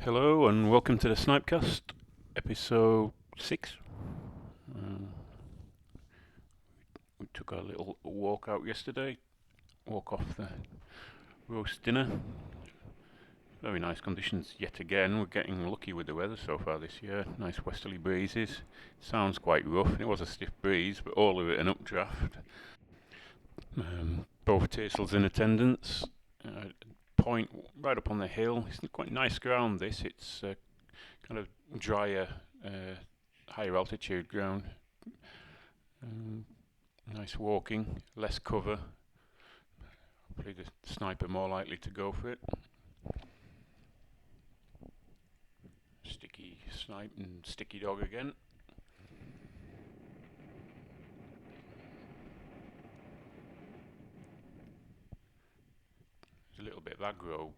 Hello and welcome to the Snipecast, episode 6. We took our little walk out yesterday, walk off the roast dinner. Very nice conditions yet again. We're getting lucky with the weather so far this year. Nice westerly breezes. Sounds quite rough. It was a stiff breeze, but all of it an updraft. Both Taisels in attendance. Point right up on the hill. It's quite nice ground this. It's kind of drier, higher altitude ground. Nice walking, less cover. Probably the sniper more likely to go for it. Sticky snipe and sticky dog again. There's a little bit of aggro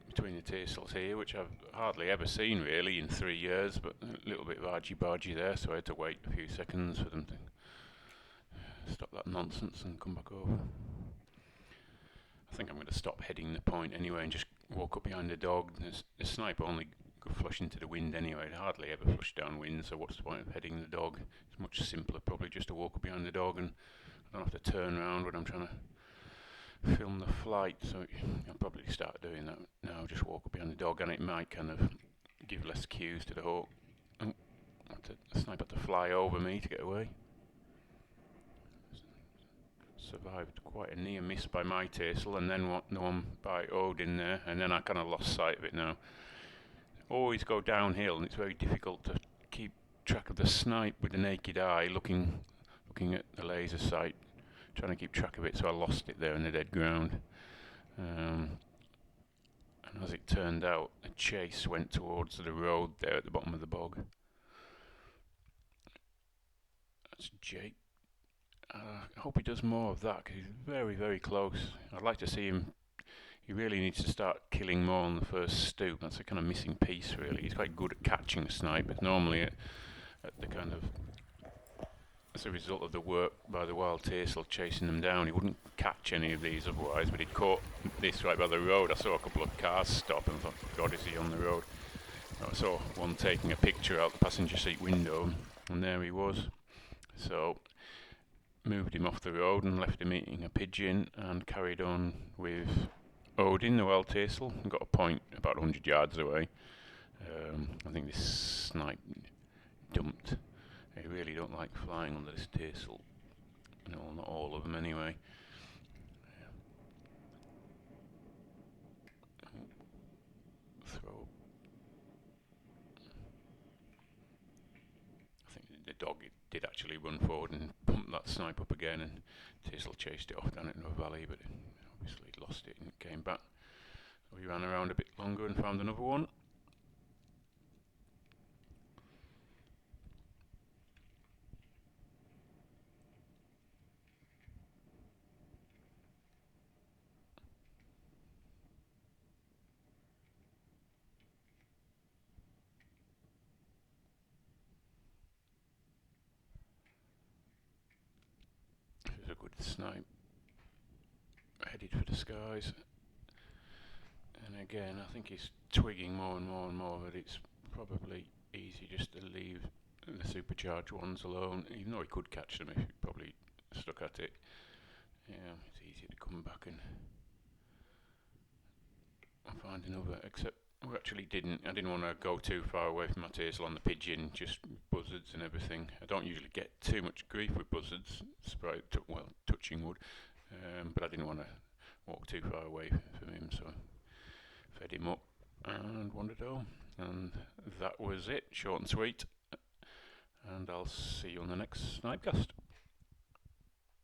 between the taisels here, which I've hardly ever seen really in 3 years, but a little bit of argy-bargy there, so I had to wait a few seconds for them to stop that nonsense and come back over. I think I'm going to stop heading the point anyway and just walk up behind the dog. The snipe only go flush into the wind anyway. It hardly ever flush downwind, so what's the point of heading the dog? It's much simpler probably just to walk up behind the dog, and I don't have to turn around when I'm trying to film the flight, so I'll probably start doing that now. Just walk up behind the dog, and it might kind of give less cues to the hawk. The snipe had to fly over me to get away. Survived quite a near miss by my taisel, and then one by Odin there, and then I kind of lost sight of it now. Always go downhill, and it's very difficult to keep track of the snipe with the naked eye, looking at the laser sight, trying to keep track of it, so I lost it there in the dead ground. And as it turned out, a chase went towards the road there at the bottom of the bog. That's Jake. I hope he does more of that, because he's very, very close. I'd like to see him. He really needs to start killing more on the first stoop. That's a kind of missing piece, really. He's quite good at catching a snipe, but normally at the kind of, as a result of the work by the wild taisel chasing them down, he wouldn't catch any of these otherwise, but he caught this right by the road. I saw a couple of cars stop and thought, God, is he on the road? I saw one taking a picture out the passenger seat window, and there he was. So moved him off the road and left him eating a pigeon, and carried on with Odin, the wild taisel, and got a point about 100 yards away. I think this snipe dumped. They really don't like flying under this taisel. No, not all of them anyway. Throw. I think the dog did actually run forward and pump that snipe up again, and taisel chased it off down into a valley, but obviously lost it and came back. So we ran around a bit longer and found another one. This is a good snipe. Headed for the skies. And again, I think he's twigging more and more and more that it's probably easy just to leave the supercharged ones alone, even though he could catch them if he probably stuck at it. Yeah, it's easy to come back and find another, except I didn't want to go too far away from my taisel on the pigeon, just buzzards and everything. I don't usually get too much grief with buzzards, touching wood, but I didn't want to walk too far away from him, so I fed him up and wandered home. And that was it, short and sweet, and I'll see you on the next Snipecast.